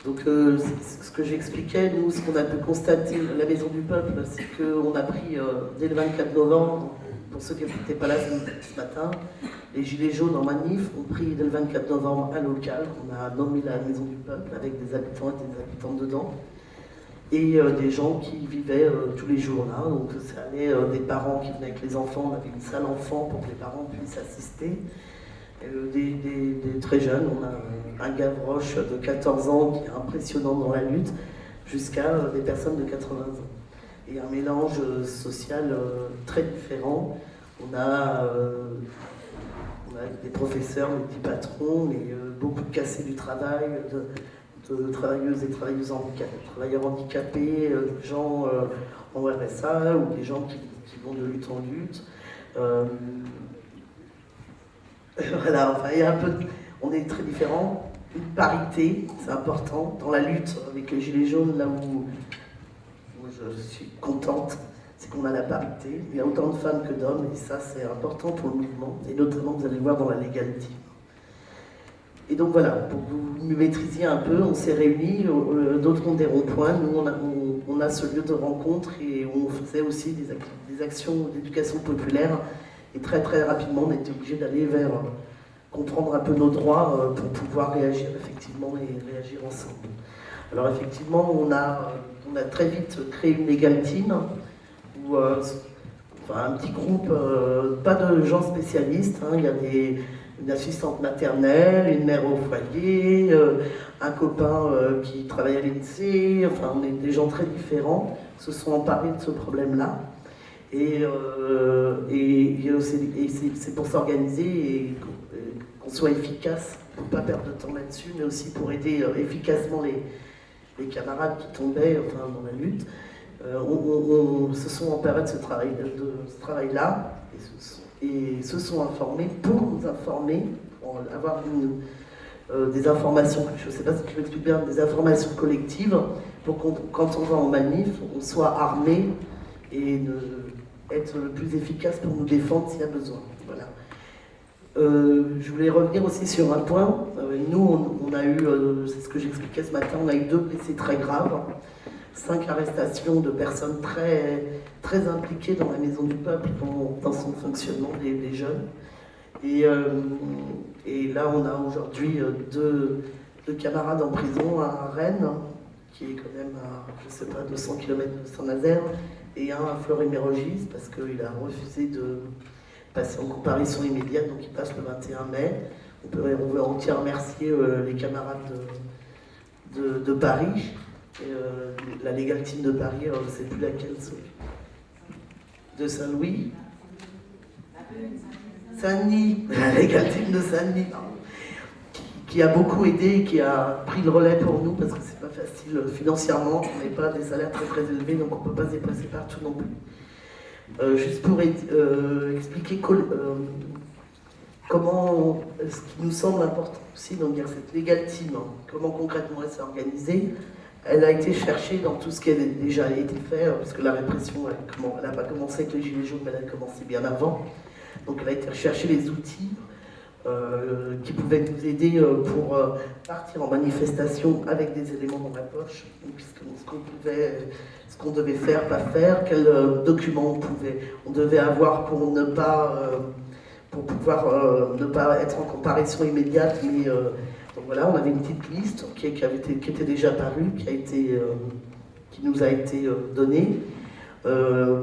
Donc, ce que j'expliquais, nous, ce qu'on a pu constater à la Maison du Peuple, c'est qu'on a pris dès le 24 novembre, pour ceux qui n'étaient pas là ce matin, les Gilets jaunes en manif ont pris dès le 24 novembre un local qu'on a nommé la Maison du Peuple, avec des habitants et des habitantes dedans, et des gens qui vivaient tous les jours là. Donc, ça allait des parents qui venaient avec les enfants, on avait une salle enfant pour que les parents puissent assister. Des très jeunes, on a un Gavroche de 14 ans qui est impressionnant dans la lutte, jusqu'à des personnes de 80 ans. Et un mélange social très différent. On a des professeurs, des petits patrons, mais beaucoup de cassés du travail, de travailleuses et travailleurs handicapés, gens en RSA ou des gens qui vont de lutte en lutte. Voilà, enfin, il y a un peu on est très différents. Une parité, c'est important. Dans la lutte avec les Gilets jaunes, là où je suis contente, c'est qu'on a la parité. Il y a autant de femmes que d'hommes, et ça, c'est important pour le mouvement. Et notamment, vous allez le voir dans la légalité. Et donc voilà, pour que vous me maîtrisiez un peu, on s'est réunis, d'autres ont des ronds-points. Nous, on a ce lieu de rencontre et on faisait aussi des actions d'éducation populaire. Et très très rapidement, on était obligé d'aller vers comprendre un peu nos droits pour pouvoir réagir effectivement et réagir ensemble. Alors effectivement, on a très vite créé une Legal Team, où, enfin, un petit groupe, pas de gens spécialistes, hein, il y a une assistante maternelle, une mère au foyer, un copain qui travaille à l'INSEE, enfin on est des gens très différents, se sont emparés de ce problème-là. Et c'est pour s'organiser et qu'on soit efficace, pour ne pas perdre de temps là-dessus, mais aussi pour aider efficacement les camarades qui tombaient enfin, dans la lutte. On se sont emparés de ce travail-là et se sont informés pour nous informer, pour avoir des informations, je ne sais pas si je m'explique bien, des informations collectives, pour qu'on, quand on va en manif, on soit armé et être le plus efficace pour nous défendre s'il y a besoin. Voilà. Je voulais revenir aussi sur un point. Nous, on a eu, c'est ce que j'expliquais ce matin, on a eu 2 blessés très graves, 5 arrestations de personnes très, très impliquées dans la Maison du Peuple, dans son fonctionnement, des jeunes. Et là, on a aujourd'hui 2 camarades en prison à Rennes, qui est quand même à, je sais pas, 200 km de Saint-Nazaire, et un à Fleury-Mérogis, parce qu'il a refusé de passer en comparution immédiate, donc il passe le 21 mai. On veut entièrement remercier les camarades de Paris, et, la Legal Team de Paris, alors je ne sais plus laquelle, de Saint-Louis. Saint-Denis, la Legal Team de Saint-Denis, qui a beaucoup aidé et qui a pris le relais pour nous, parce que c'est pas facile financièrement, on n'est pas des salaires très très élevés, donc on ne peut pas se déplacer partout non plus. Juste pour expliquer comment, ce qui nous semble important aussi, donc il y a cette Legal Team, hein, comment concrètement elle s'est organisée. Elle a été cherchée dans tout ce qui a déjà été fait, parce que la répression, elle n'a pas commencé avec les Gilets jaunes, mais elle a commencé bien avant. Donc elle a été chercher les outils qui pouvaient nous aider pour partir en manifestation avec des éléments dans la poche, ce qu'on devait faire, pas faire, quels documents on devait avoir pour pour pouvoir ne pas être en comparaison immédiate, mais donc voilà, on avait une petite liste qui était déjà parue, qui nous a été donnée.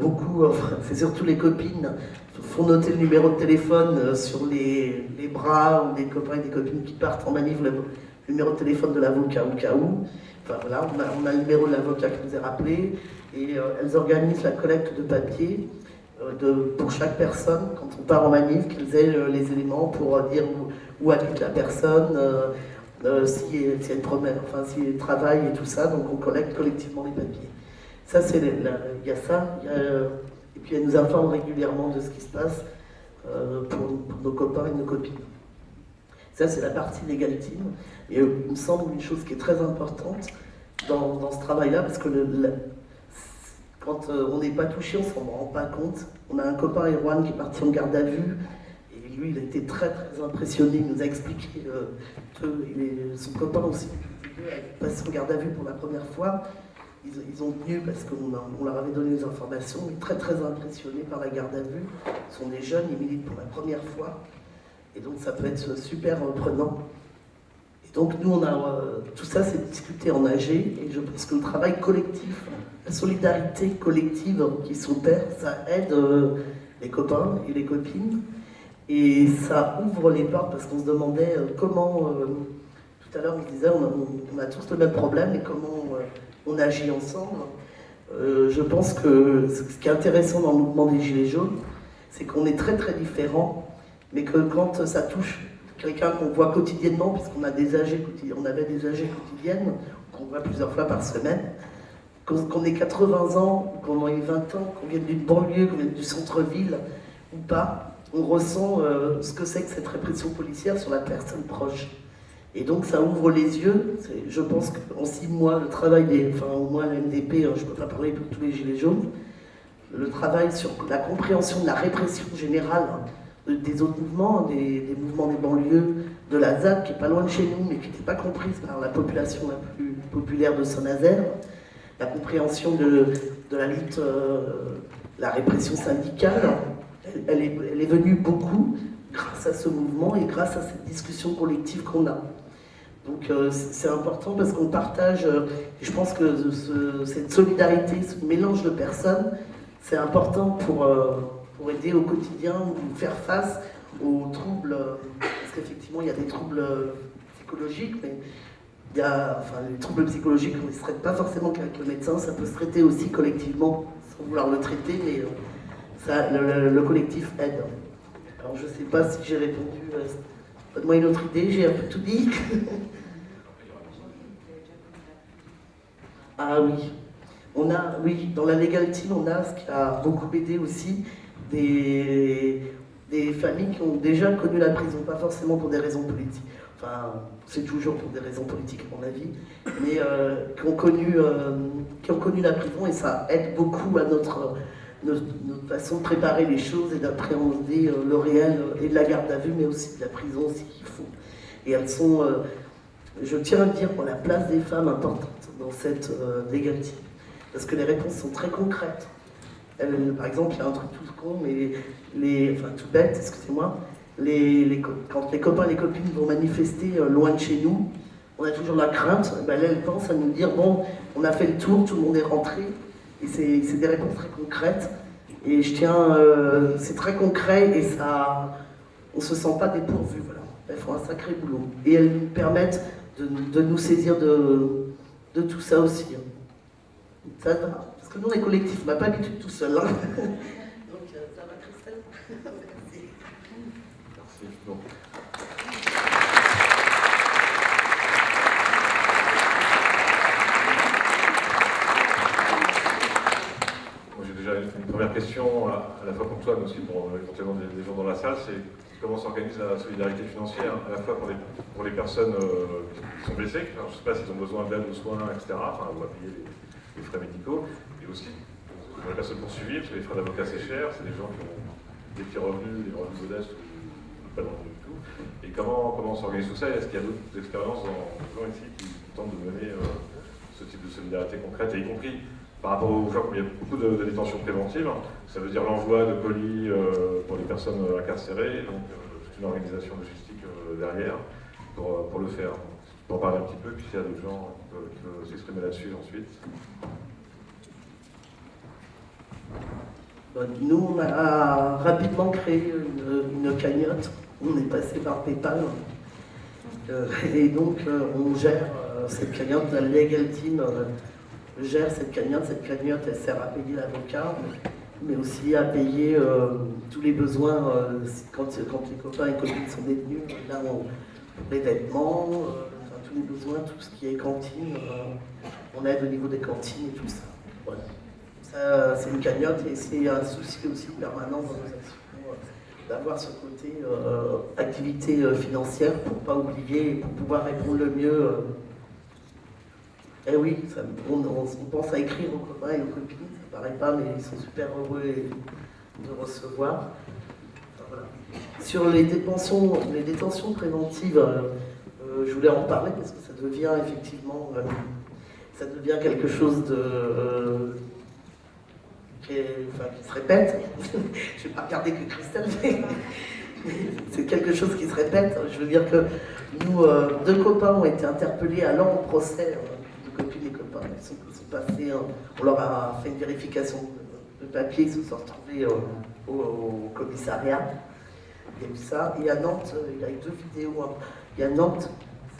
Beaucoup, enfin, c'est surtout les copines, font noter le numéro de téléphone sur les bras, ou des copains et des copines qui partent en manif, le numéro de téléphone de l'avocat au cas où. Enfin voilà, on a le numéro de l'avocat qui nous est rappelé, et elles organisent la collecte de papier pour chaque personne, quand on part en manif, qu'elles aient les éléments pour dire où habite la personne, si elle travaille et tout ça, donc on collecte collectivement les papiers. Ça, il y a ça, et puis elle nous informe régulièrement de ce qui se passe pour nos copains et nos copines. Ça, c'est la partie Legal Team. Et il me semble une chose qui est très importante dans ce travail-là, parce que quand on n'est pas touché, on ne s'en rend pas compte. On a un copain, Erwan, qui est parti en garde à vue, et lui, il a été très très impressionné, il nous a expliqué, son copain aussi, deux passés en garde à vue pour la première fois. Ils ont tenu parce qu'on leur avait donné des informations, mais très très impressionnés par la garde à vue. Ce sont des jeunes, ils militent pour la première fois. Et donc ça peut être super prenant. Et donc nous, tout ça c'est discuté en AG, et je pense que le travail collectif, la solidarité collective qui s'opère, ça aide les copains et les copines. Et ça ouvre les portes parce qu'on se demandait comment, tout à l'heure on se disait on a tous le même problème et comment on agit ensemble. Je pense que ce qui est intéressant dans le mouvement des Gilets jaunes, c'est qu'on est très très différents, mais que quand ça touche quelqu'un qu'on voit quotidiennement, puisqu'on a des AG on avait des AG quotidiennes, qu'on voit plusieurs fois par semaine, qu'on ait 80 ans, qu'on ait 20 ans, qu'on vienne d'une banlieue, qu'on vienne du centre-ville ou pas, on ressent ce que c'est que cette répression policière sur la personne proche. Et donc ça ouvre les yeux. Je pense qu'en 6 mois, le travail au moins la MDP, je ne peux pas parler pour tous les Gilets jaunes, le travail sur la compréhension de la répression générale des autres mouvements, des mouvements des banlieues, de la ZAD qui est pas loin de chez nous, mais qui n'était pas comprise par la population la plus populaire de Saint-Nazaire, la compréhension de la lutte, la répression syndicale, elle est venue beaucoup grâce à ce mouvement et grâce à cette discussion collective qu'on a. Donc c'est important parce qu'on partage, et je pense que cette solidarité, ce mélange de personnes, c'est important pour aider au quotidien ou faire face aux troubles, parce qu'effectivement il y a des troubles psychologiques, mais les troubles psychologiques, on ne se traite pas forcément qu'avec le médecin, ça peut se traiter aussi collectivement, sans vouloir le traiter, mais le collectif aide. Alors je ne sais pas si j'ai répondu, donne-moi une autre idée, j'ai un peu tout dit. Ah oui, dans la Legal Team, on a ce qui a beaucoup aidé aussi, des familles qui ont déjà connu la prison, pas forcément pour des raisons politiques, enfin c'est toujours pour des raisons politiques à mon avis, mais qui ont connu la prison, et ça aide beaucoup à notre façon de préparer les choses et d'appréhender le réel et de la garde à vue, mais aussi de la prison aussi qu'il faut. Et elles sont, je tiens à dire, pour la place des femmes importante dans cette légalité, parce que les réponses sont très concrètes. Par exemple, il y a un truc tout con, mais tout bête, excusez-moi, quand les copains et les copines vont manifester loin de chez nous, on a toujours la crainte, elles pensent à nous dire, bon, on a fait le tour, tout le monde est rentré. Et c'est des réponses très concrètes. Et je tiens, c'est très concret et on ne se sent pas dépourvu. Voilà. Elles font un sacré boulot. Et elles nous permettent de nous saisir de tout ça aussi. Ça va. Parce que nous, on est collectifs, on n'a pas l'habitude tout seul. Hein. Donc, ça va, Christelle? Merci. Merci. Bon. Une première question, à la fois pour toi, mais aussi pour éventuellement des gens dans la salle, c'est comment s'organise la solidarité financière, à la fois pour les personnes qui sont blessées, je ne sais pas s'ils ont besoin d'aide aux soins, etc., ou à payer les frais médicaux, et aussi pour les personnes poursuivies, parce que les frais d'avocat c'est cher, c'est des gens qui ont des petits revenus, des revenus modestes ou pas de revenus du tout. Et comment on s'organise tout ça? Est-ce qu'il y a d'autres expériences dans gens ici qui tentent de mener ce type de solidarité concrète, et y compris par rapport aux gens, il y a beaucoup de détention préventive, ça veut dire l'envoi de colis pour les personnes incarcérées, donc toute une organisation logistique derrière pour le faire. Pour en parler un petit peu, puis s'il y a d'autres gens qui peuvent s'exprimer là-dessus ensuite. Nous, on a rapidement créé une cagnotte, on est passé par PayPal, et donc on gère cette cagnotte, la Legal Team gère cette cagnotte elle sert à payer l'avocat, mais aussi à payer tous les besoins quand les copains et copines sont détenus, là les vêtements, tous les besoins, tout ce qui est cantine, on aide au niveau des cantines et tout ça. Voilà. Ça c'est une cagnotte et c'est un souci aussi permanent dans nos actions, d'avoir ce côté activité financière pour ne pas oublier et pour pouvoir répondre le mieux. Eh oui, on pense à écrire aux copains et aux copines, ça paraît pas, mais ils sont super heureux de recevoir. Enfin, voilà. Sur les détentions préventives, je voulais en parler parce que ça devient effectivement, ça devient quelque chose de qui se répète. Je ne vais pas regarder que Christelle, mais c'est quelque chose qui se répète. Je veux dire que nous, deux copains ont été interpellés allant au procès, deux copines et copains. Ils sont passés, on leur a fait une vérification de papier, ils se sont retrouvés au commissariat. Il y a eu ça. Et à Nantes, il y a eu 2 vidéos. Et à Nantes,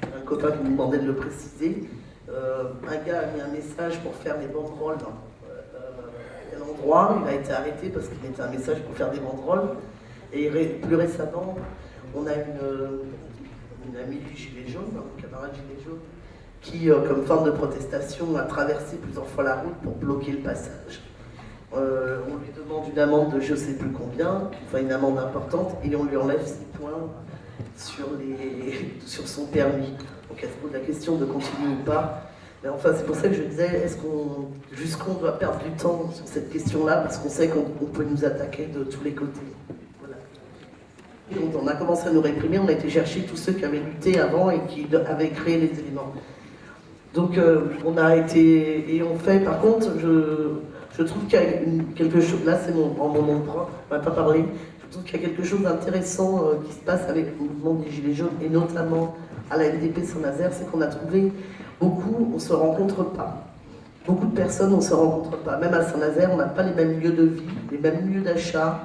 un copain qui nous demandait de le préciser, un gars a mis un message pour faire des banderoles à un endroit. Il a été arrêté parce qu'il mettait un message pour faire des banderoles. Et plus récemment, on a une amie du Gilet jaune, un camarade Gilet jaune, qui, comme forme de protestation, a traversé plusieurs fois la route pour bloquer le passage. On lui demande une amende de je ne sais plus combien, enfin une amende importante, et on lui enlève 6 points sur son permis. Donc elle se pose la question de continuer ou pas. Mais enfin, c'est pour ça que je disais, jusqu'où on doit perdre du temps sur cette question-là, parce qu'on sait qu'on peut nous attaquer de tous les côtés. Voilà. Et on a commencé à nous réprimer, on a été chercher tous ceux qui avaient lutté avant et qui avaient créé les éléments. Donc on a été, et on fait, par contre, je trouve qu'il y a quelque chose, là c'est en mon nom propre, on ne va pas parler, je trouve qu'il y a quelque chose d'intéressant qui se passe avec le mouvement des Gilets jaunes, et notamment à la NDP Saint-Nazaire, c'est qu'on a trouvé beaucoup, on ne se rencontre pas. Beaucoup de personnes, on ne se rencontre pas. Même à Saint-Nazaire, on n'a pas les mêmes lieux de vie, les mêmes lieux d'achat,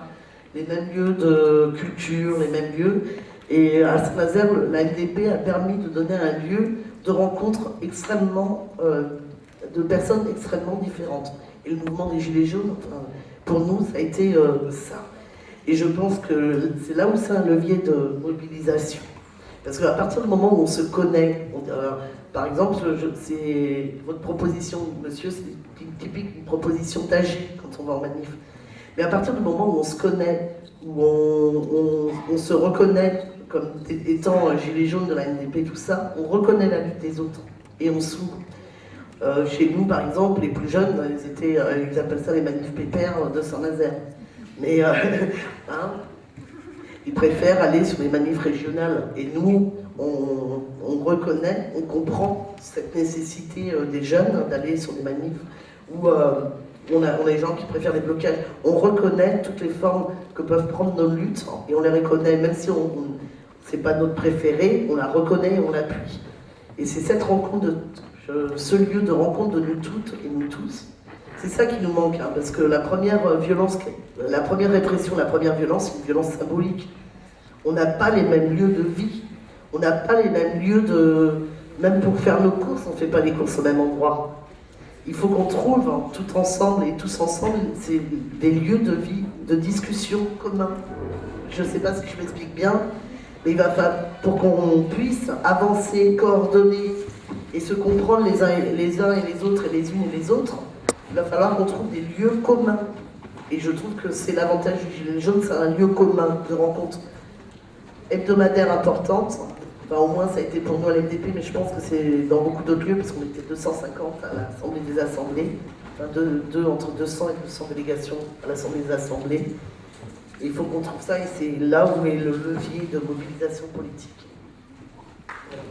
les mêmes lieux de culture, les mêmes lieux. Et à Saint-Nazaire, la NDP a permis de donner un lieu de rencontre de personnes extrêmement différentes. Et le mouvement des Gilets jaunes, enfin, pour nous, ça a été ça. Et je pense que c'est là où c'est un levier de mobilisation. Parce qu'à partir du moment où on se connaît, par exemple, c'est votre proposition, monsieur, c'est typique une proposition d'agir quand on va en manif. Mais à partir du moment où on se connaît, où on se reconnaît comme étant gilet jaune de la NDP, tout ça, on reconnaît la lutte des autres et on s'ouvre. Chez nous, par exemple, les plus jeunes, ils appellent ça les manifs pépères de Saint-Nazaire. Mais ils préfèrent aller sur les manifs régionales. Et nous, on reconnaît, on comprend cette nécessité des jeunes d'aller sur des manifs où on a des gens qui préfèrent les blocages. On reconnaît toutes les formes que peuvent prendre nos luttes et on les reconnaît, même si c'est pas notre préféré, on la reconnaît et on l'appuie. Et c'est cette rencontre, ce lieu de rencontre de nous toutes et nous tous. C'est ça qui nous manque, hein, parce que la première violence, la première répression, la première violence, c'est une violence symbolique. On n'a pas les mêmes lieux de vie, on n'a pas les mêmes lieux de... Même pour faire nos courses, on ne fait pas les courses au même endroit. Il faut qu'on trouve, hein, tout ensemble et tous ensemble, c'est des lieux de vie, de discussion communs. Je ne sais pas si je m'explique bien, mais il va falloir, pour qu'on puisse avancer, coordonner et se comprendre les uns et les autres et les unes et les autres, il va falloir qu'on trouve des lieux communs. Et je trouve que c'est l'avantage du Gilet jaune, c'est un lieu commun de rencontre hebdomadaire importante. Enfin, au moins ça a été pour nous à l'MDP, mais je pense que c'est dans beaucoup d'autres lieux, parce qu'on était 250 à l'Assemblée des Assemblées, enfin entre 200 et 200 délégations à l'Assemblée des Assemblées. Et il faut qu'on trouve ça, et c'est là où est le levier de mobilisation politique. Voilà.